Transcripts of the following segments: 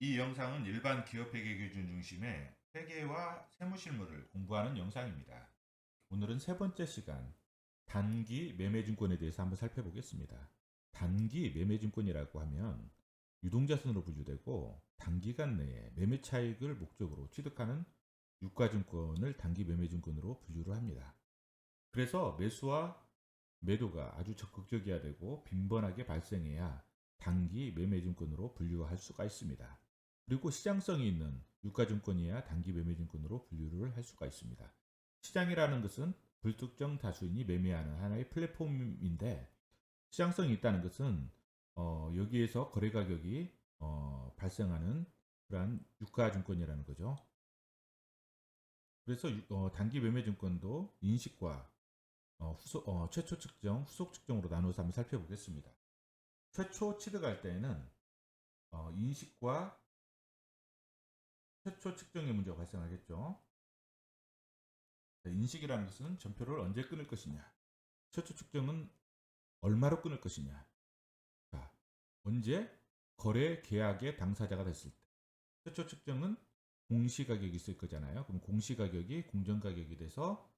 이 영상은 일반 기업회계 기준 중심의 회계와 세무실무를 공부하는 영상입니다. 오늘은 세 번째 시간, 단기 매매증권에 대해서 한번 살펴보겠습니다. 단기 매매증권이라고 하면 유동자산으로 분류되고 단기간 내에 매매 차익을 목적으로 취득하는 유가증권을 단기 매매증권으로 분류를 합니다. 그래서 매수와 매도가 아주 적극적이어야 되고 빈번하게 발생해야 단기 매매증권으로 분류할 수가 있습니다. 그리고 시장성이 있는 유가증권이야 단기 매매증권으로 분류를 할 수가 있습니다. 시장이라는 것은 불특정 다수인이 매매하는 하나의 플랫폼인데 시장성이 있다는 것은 여기에서 거래 가격이 발생하는 그러한 유가증권이라는 거죠. 그래서 단기 매매증권도 인식과 최초 측정, 후속 측정으로 나누어서 한번 살펴보겠습니다. 최초 취득할 때에는 인식과 최초 측정의 문제가 발생하겠죠. 인식이라는 것은 전표를 언제 끊을 것이냐. 최초 측정은 얼마로 끊을 것이냐. 자, 언제 거래 계약의 당사자가 됐을 때. 최초 측정은 공시가격이 있을 거잖아요. 그럼 공시가격이 공정가격이 돼서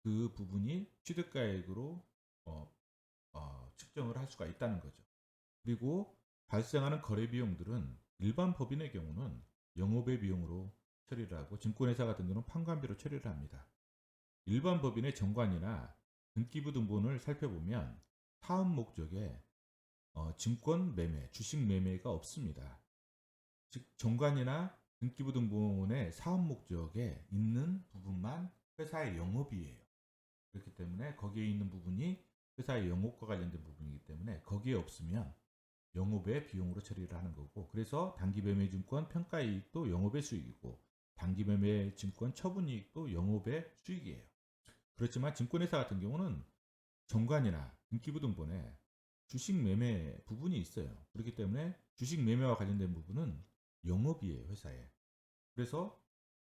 그 부분이 취득가액으로 측정을 할 수가 있다는 거죠. 그리고 발생하는 거래 비용들은 일반 법인의 경우는 영업의 비용으로 처리를 하고 증권회사 같은 경우는 판관비로 처리를 합니다. 일반 법인의 정관이나 등기부 등본을 살펴보면 사업 목적에 증권 매매, 주식 매매가 없습니다. 즉 정관이나 등기부 등본의 사업 목적에 있는 부분만 회사의 영업이에요. 그렇기 때문에 거기에 있는 부분이 회사의 영업과 관련된 부분이기 때문에 거기에 없으면 영업의 비용으로 처리를 하는 거고, 그래서 단기매매증권 평가이익도 영업의 수익이고 단기매매증권 처분이익도 영업의 수익이에요. 그렇지만 증권회사 같은 경우는 정관이나 등기부 등본에 주식 매매 부분이 있어요. 그렇기 때문에 주식 매매와 관련된 부분은 영업이에요, 회사에. 그래서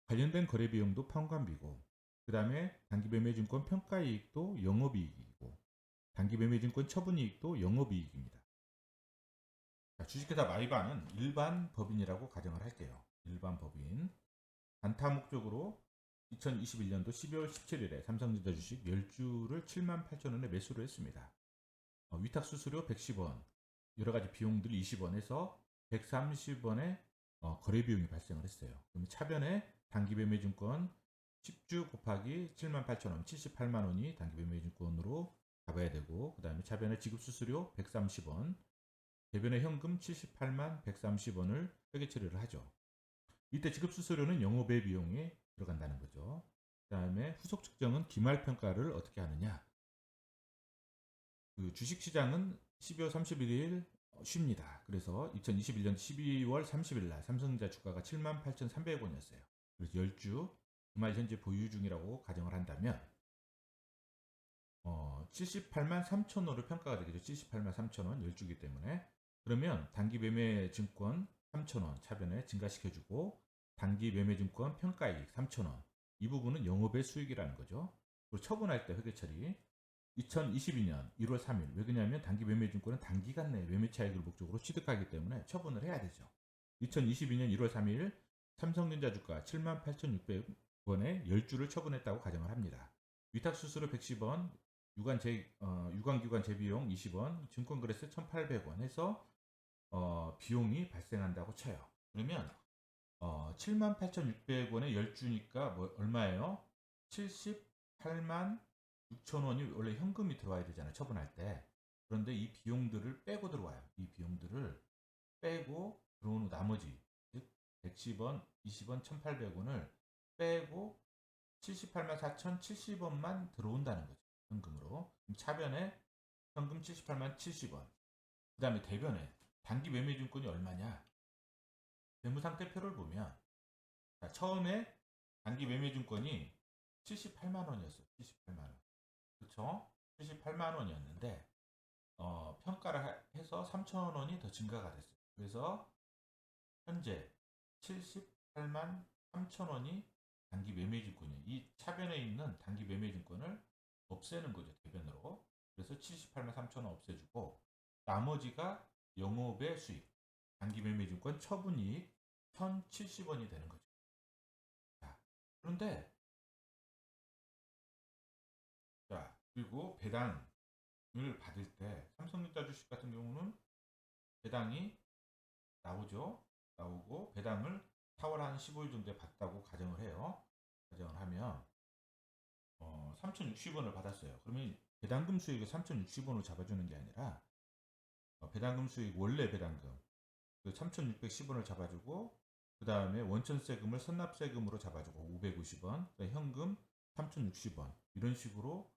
관련된 거래 비용도 판관비고, 그 다음에 단기매매증권 평가이익도 영업이익이고, 단기매매증권 처분이익도 영업이익입니다. 주식회사 마이바는 일반 법인이라고 가정을 할게요. 일반 법인. 단타 목적으로 2021년도 12월 17일에 삼성전자 주식 10주를 78,000원에 매수를 했습니다. 위탁 수수료 110원, 여러 가지 비용들이 20원에서 130원의 거래 비용이 발생을 했어요. 그럼 차변에 단기매매증권 10주 곱하기 78,000원, 78만 원이 단기매매증권으로 잡아야 되고, 그 다음에 차변에 지급수수료 130원, 대변에 현금 78만 130원을 회계 처리를 하죠. 이때 지급수수료는 영업의 비용에 들어간다는 거죠. 그 다음에 후속 측정은 기말평가를 어떻게 하느냐. 그 주식시장은 12월 31일 쉽니다. 그래서 2021년 12월 30일 날 삼성전자 주가가 78,300원이었어요. 그래서 10주 주말 현재 보유 중이라고 가정을 한다면 78만 3천 원으로 평가가 되겠죠. 78만 3천 원 10주기 때문에. 그러면 단기 매매 증권 3천 원 차변에 증가시켜주고 단기 매매 증권 평가이익 3천 원, 이 부분은 영업의 수익이라는 거죠. 그리고 처분할 때 회계 처리 2022년 1월 3일. 왜 그러냐면 단기 매매 증권은 단기간 내에 매매 차익을 목적으로 취득하기 때문에 처분을 해야 되죠. 2022년 1월 3일 삼성전자 주가 78,600원에 10주를 처분했다고 가정을 합니다. 위탁 수수료 110원, 유관기관 재비용 20원, 증권거래세 1,800원 해서 비용이 발생한다고 쳐요. 그러면 78,600원에 10주니까 얼마예요? 78만 6천 원이 원래 현금이 들어와야 되잖아요. 처분할 때. 그런데 이 비용들을 빼고 들어와요. 이 비용들을 빼고 들어온 후 나머지, 즉 110원, 20원, 1,800원을 빼고 78만 4,070원만 들어온다는 거죠. 현금으로. 차변에 현금 78만 70원. 그 다음에 대변에 단기 매매증권이 얼마냐? 재무상태표를 보면 처음에 단기 매매증권이 78만 원이었어요. 78만 원. 그렇죠? 78만 원이었는데 평가를 해서 3천 원이 더 증가가 됐어요. 그래서 현재 78만 3천 원이 단기 매매증권이에요. 이 차변에 있는 단기 매매증권을 없애는 거죠. 대변으로. 그래서 78만 3천 원 없애주고 나머지가 영업의 수익, 단기 매매증권 처분이익, 1070원이 되는 거죠. 자, 그런데 자, 그리고 배당을 받을 때 삼성전자 주식 같은 경우는 배당이 나오죠. 나오고 배당을 4월 한 15일 정도에 받다고 가정을 해요. 가정을 하면 3,060원을 받았어요. 그러면 배당금 수익을 3,060원으로 잡아주는 게 아니라 배당금 수익 원래 배당금 그 3,610원을 잡아주고 그 다음에 원천세금을 선납세금으로 잡아주고 550원, 현금 3,060원 이런 식으로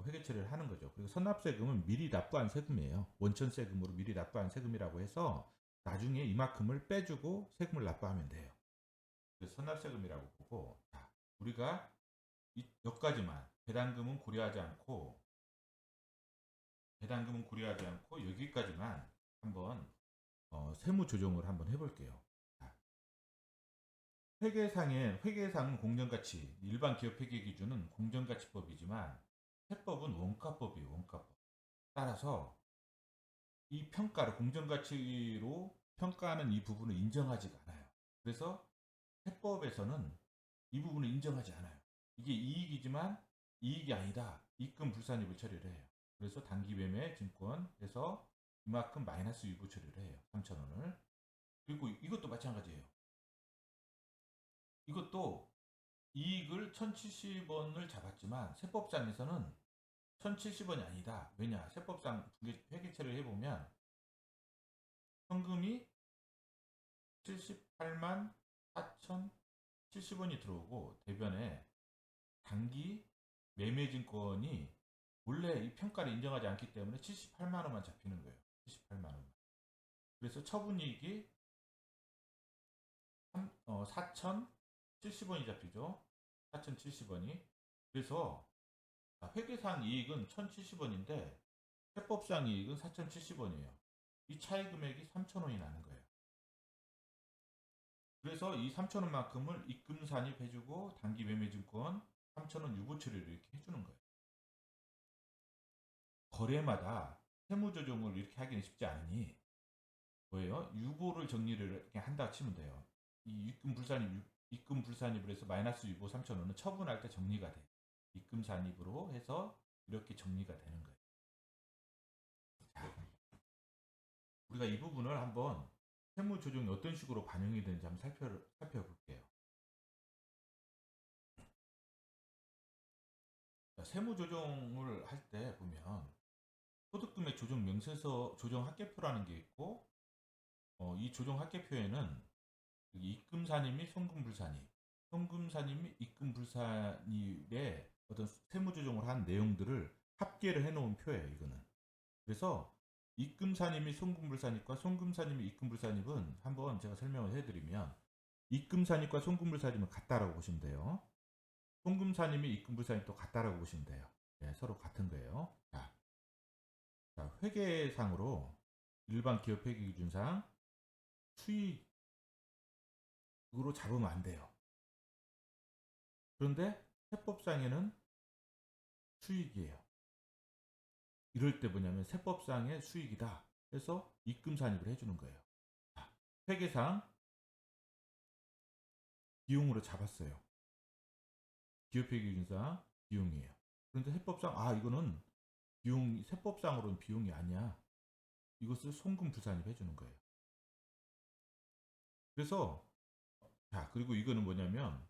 회계 처리를 하는 거죠. 그리고 선납세금은 미리 납부한 세금이에요. 원천세금으로 미리 납부한 세금이라고 해서 나중에 이만큼을 빼주고 세금을 납부하면 돼요. 그래서 선납세금이라고 보고, 자, 우리가 여기까지만 배당금은 고려하지 않고 여기까지만 한번 세무 조정을 한번 해볼게요. 회계상은 공정가치, 일반 기업 회계 기준은 공정가치법이지만 세법은 원가법이에요. 원가법. 따라서 이 평가를 공정가치로 평가하는 이 부분을 인정하지가 않아요. 그래서 세법에서는 이 부분을 인정하지 않아요. 이게 이익이지만 이익이 아니다. 입금 불산입을 처리를 해요. 그래서 단기 매매 증권에서 이만큼 마이너스 유보 처리를 해요. 3,000원을. 그리고 이것도 마찬가지예요. 이것도 이익을 1,070원을 잡았지만 세법상에서는 1,070원이 아니다. 왜냐? 세법상 회계처리를 해보면 현금이 78만 4,070원이 들어오고 대변에 단기 매매증권이 원래 이 평가를 인정하지 않기 때문에 78만 원만 잡히는 거예요. 78만 원만. 그래서 처분이익이 4,070원이 잡히죠. 4,070원이. 그래서 회계상 이익은 1,070원인데 세법상 이익은 4,070원이에요. 이 차이 금액이 3,000원이 나는 거예요. 그래서 이 3,000원만큼을 입금 산입해주고 단기 매매증권 3,000원 유보 처리를 이렇게 해주는 거예요. 거래마다 세무조정을 이렇게 하기는 쉽지 않으니 뭐예요? 유보를 정리를 이렇게 한다 치면 돼요. 이 입금 불산입을 해서 마이너스 유보 3,000원은 처분할 때 정리가 돼. 입금 산입으로 해서 이렇게 정리가 되는 거예요. 자, 우리가 이 부분을 한번 세무 조정이 어떤 식으로 반영이 되는지 한번 살펴볼게요. 세무 조정을 할 때 보면 소득금액 조정 명세서 조정 합계표라는 게 있고 이 조정 합계표에는 입금 산입 및 송금 불산입, 송금 산입 및 입금 불산입의 어떤 세무 조정을 한 내용들을 합계를 해놓은 표예요. 이거는. 그래서 입금 산입 및 송금 불산입과 송금 산입 및 입금 불산입은 한번 제가 설명을 해드리면 입금 산입과 송금 불산입은 같다라고 보시면 돼요. 송금 산입 및 입금 불산입도 같다라고 보시면 돼요. 네, 서로 같은 거예요. 자, 회계상으로 일반 기업 회계 기준상 수익으로 잡으면 안 돼요. 그런데 세법상에는 수익이에요. 이럴 때 뭐냐면 세법상의 수익이다. 그래서 입금 산입을 해주는 거예요. 회계상 비용으로 잡았어요. 기업회계 기준상 비용이에요. 그런데 세법상 이거는 세법상으로는 비용이 아니야. 이것을 송금 불산입 해주는 거예요. 그래서 그리고 이거는 뭐냐면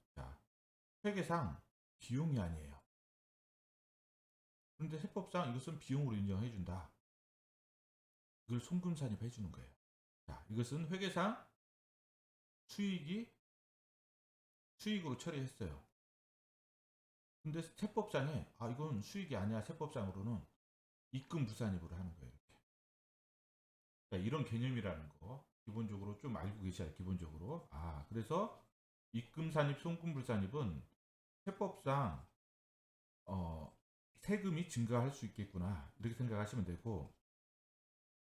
회계상 비용이 아니에요. 그런데 세법상 이것은 비용으로 인정해준다. 이걸 송금 산입해 주는 거예요. 이것은 회계상 수익으로 처리했어요. 근데 세법상에 이건 수익이 아니야. 세법상으로는 입금 불산입으로 하는 거예요. 이렇게. 이런 개념이라는 거 기본적으로 좀 알고 계셔야 해요. 기본적으로. 그래서 입금 산입, 송금 불산입은 세법상 세금이 증가할 수 있겠구나 이렇게 생각하시면 되고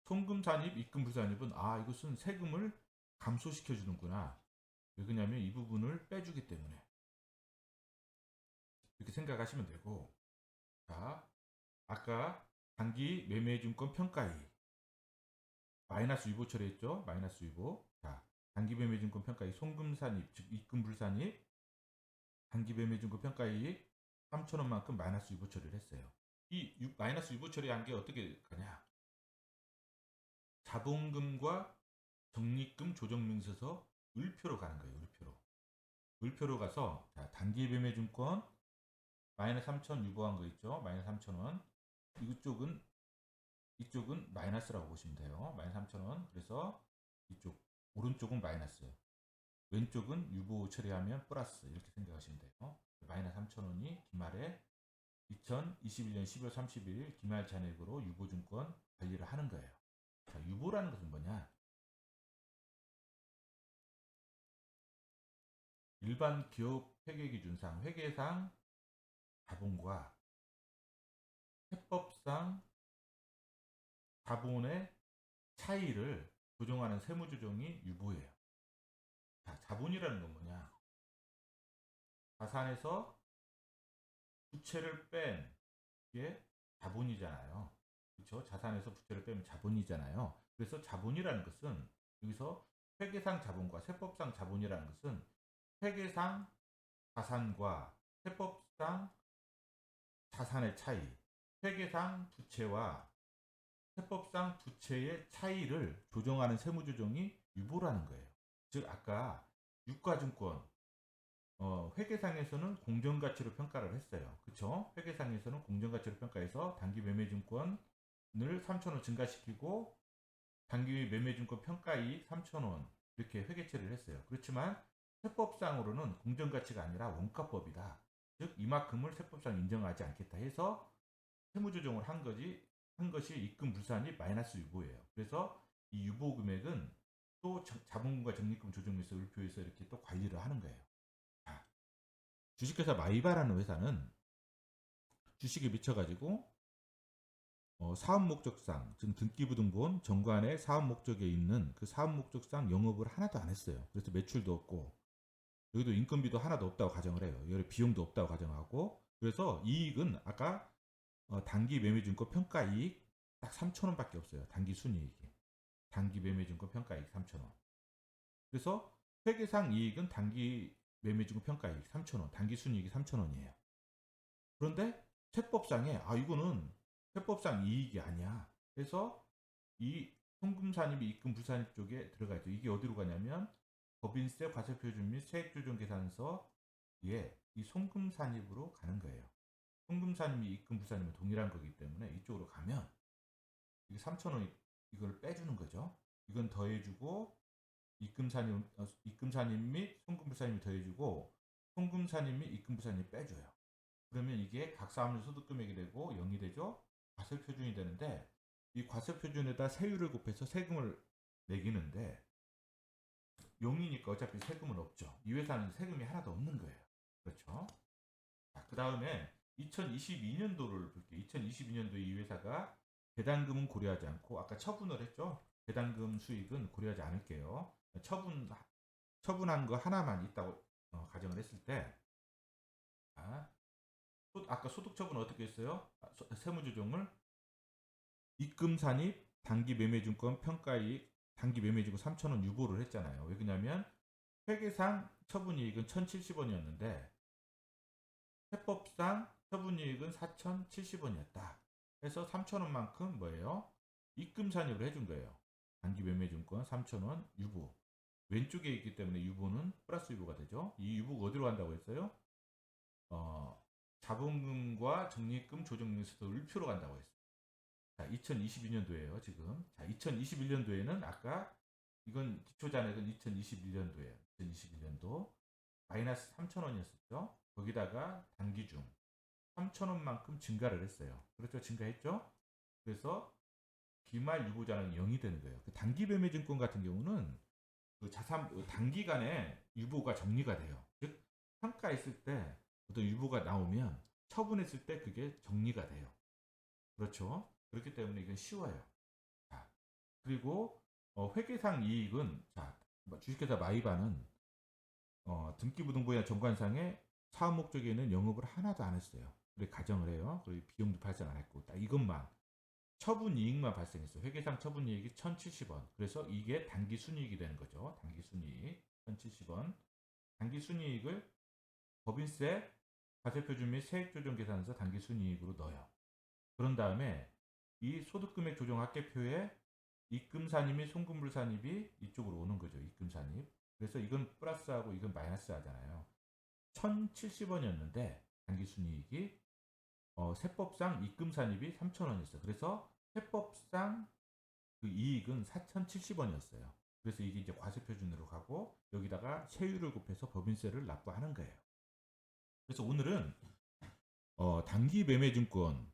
송금 산입, 입금 불산입은 이것은 세금을 감소시켜 주는구나. 왜 그러냐면 이 부분을 빼주기 때문에 이렇게 생각하시면 되고 아까 단기 매매증권 평가이익 마이너스 유보 처리했죠. 마이너스 유보. 단기 단기매매증권 평가이익 송금산입 즉 입금불산입 단기매매증권 평가이익 3,000원만큼 마이너스 유보 처리를 했어요. 이 마이너스 유보 처리한 게 어떻게 가냐? 자본금과 적립금 조정명세서 을표로 가는 거예요. 을표로 가서 자, 단기매매증권 마이너스 3,000 유보한 거 있죠? 마이너스 3,000원. 이쪽은 마이너스라고 보시면 돼요. 마이너스 3,000원. 그래서 이쪽 오른쪽은 마이너스, 왼쪽은 유보 처리하면 플러스 이렇게 생각하시면 돼요. 마이너스 3,000원이 기말에 2021년 12월 30일 기말 잔액으로 유보증권 관리를 하는 거예요. 자, 유보라는 것은 뭐냐? 일반 기업 회계기준상 회계상 자본과 세법상 자본의 차이를 조정하는 세무조정이 유보예요. 자, 자본이라는 건 뭐냐? 자산에서 부채를 뺀 게 자본이잖아요. 그렇죠? 자산에서 부채를 빼면 자본이잖아요. 그래서 자본이라는 것은 여기서 회계상 자본과 세법상 자본이라는 것은 회계상 자산과 세법상 자산의 차이, 회계상 부채와 세법상 부채의 차이를 조정하는 세무조정이 유보라는 거예요. 즉 아까 유가증권 회계상에서는 공정가치로 평가를 했어요. 그렇죠? 회계상에서는 공정가치로 평가해서 단기매매증권을 3,000원 증가시키고 단기매매증권 평가이익 3,000원 이렇게 회계 처리를 했어요. 그렇지만 세법상으로는 공정가치가 아니라 원가법이다. 즉 이만큼을 세법상 인정하지 않겠다 해서 세무조정을 한 것이 입금불산이 마이너스 유보예요. 그래서 이 유보 금액은 또 자본금과 적립금 조정에서 을표에서 이렇게 또 관리를 하는 거예요. 자, 주식회사 마이바라는 회사는 주식에 미쳐가지고 사업목적상 즉 등기부등본 정관의 사업목적에 있는 그 사업목적상 영업을 하나도 안 했어요. 그래서 매출도 없고 여기도 인건비도 하나도 없다고 가정을 해요. 여기 비용도 없다고 가정하고 그래서 이익은 아까 단기매매증권 평가이익 딱 3,000원밖에 없어요. 단기순이익이. 단기매매증권 평가이익 3,000원. 그래서 회계상 이익은 단기매매증권 평가이익 3,000원. 단기순이익이 3,000원이에요. 그런데 세법상에 이거는 세법상 이익이 아니야. 그래서 이 송금산입이 입금불산입 쪽에 들어가 있죠. 이게 어디로 가냐면 법인세, 과세표준 및 세액조정계산서에 이 송금산입으로 가는 거예요. 송금산입이 입금불산입은 동일한 거기 때문에 이쪽으로 가면 이게 3,000원 이걸 빼주는 거죠. 이건 더해주고 입금산입 및 송금불산입이 더해주고 송금산입 및 입금불산입이 빼줘요. 그러면 이게 각사하면 소득금액이 되고 0이 되죠. 과세표준이 되는데 이 과세표준에다 세율을 곱해서 세금을 매기는데 0이니까 어차피 세금은 없죠. 이 회사는 세금이 하나도 없는 거예요. 그렇죠? 자, 그 다음에 2022년도를 볼게요. 2022년도에 이 회사가 배당금은 고려하지 않고 아까 처분을 했죠. 배당금 수익은 고려하지 않을게요. 처분한 거 하나만 있다고 가정을 했을 때 아까 소득처분은 어떻게 했어요? 세무조정을 입금산입 단기매매증권 평가이익 단기매매증권 3,000원 유보를 했잖아요. 왜 그러냐면 회계상 처분이익은 1,070원이었는데 세법상 처분이익은 4,070원이었다. 그래서 3,000원만큼 뭐예요? 입금산입을 해준 거예요. 단기매매증권 3,000원 유보. 왼쪽에 있기 때문에 유보는 플러스 유보가 되죠. 이 유보가 어디로 간다고 했어요? 자본금과 적립금 조정명세서 을표로 간다고 했어요. 자, 2022년도에요, 지금. 자, 2021년도에는 아까 이건 기초잔액은 2021년도에요. 2021년도 마이너스 3,000원이었었죠. 거기다가 단기중 3,000원만큼 증가를 했어요. 그렇죠? 증가했죠? 그래서 기말 유보자는 0이 되는 거예요. 그 단기매매증권 같은 경우는 그 단기간에 유보가 정리가 돼요. 즉 평가했을 때 어떤 유보가 나오면 처분했을 때 그게 정리가 돼요. 그렇죠? 그렇기 때문에 이건 쉬워요. 자, 그리고 회계상 이익은 주식회사 마이바는 등기부등본이나 정관상에 사업 목적에는 영업을 하나도 안 했어요. 그래 가정을 해요. 그리고 비용도 발생 안 했고 딱 이것만 처분 이익만 발생했어요. 회계상 처분 이익이 1,070원. 그래서 이게 단기 순이익이 되는 거죠. 단기 순이익. 4,070원. 당기순이익을 법인세, 과세표준 및 세액조정 계산서 당기순이익으로 넣어요. 그런 다음에 이 소득금액 조정 합계표에 입금산입 및 송금불산입이 이쪽으로 오는 거죠. 입금산입. 그래서 이건 플러스하고 이건 마이너스 하잖아요. 1,070원이었는데 당기순이익이 세법상 입금산입이 3,000원이었어요. 그래서 세법상 그 이익은 4,070원이었어요. 그래서 이게 이제 과세표준으로 가고 여기다가 세율을 곱해서 법인세를 납부하는 거예요. 그래서 오늘은 단기 매매증권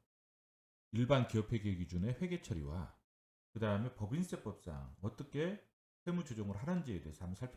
일반 기업회계 기준의 회계 처리와 그 다음에 법인세법상 어떻게 세무 조정을 하는지에 대해서 한번 살펴보겠습니다.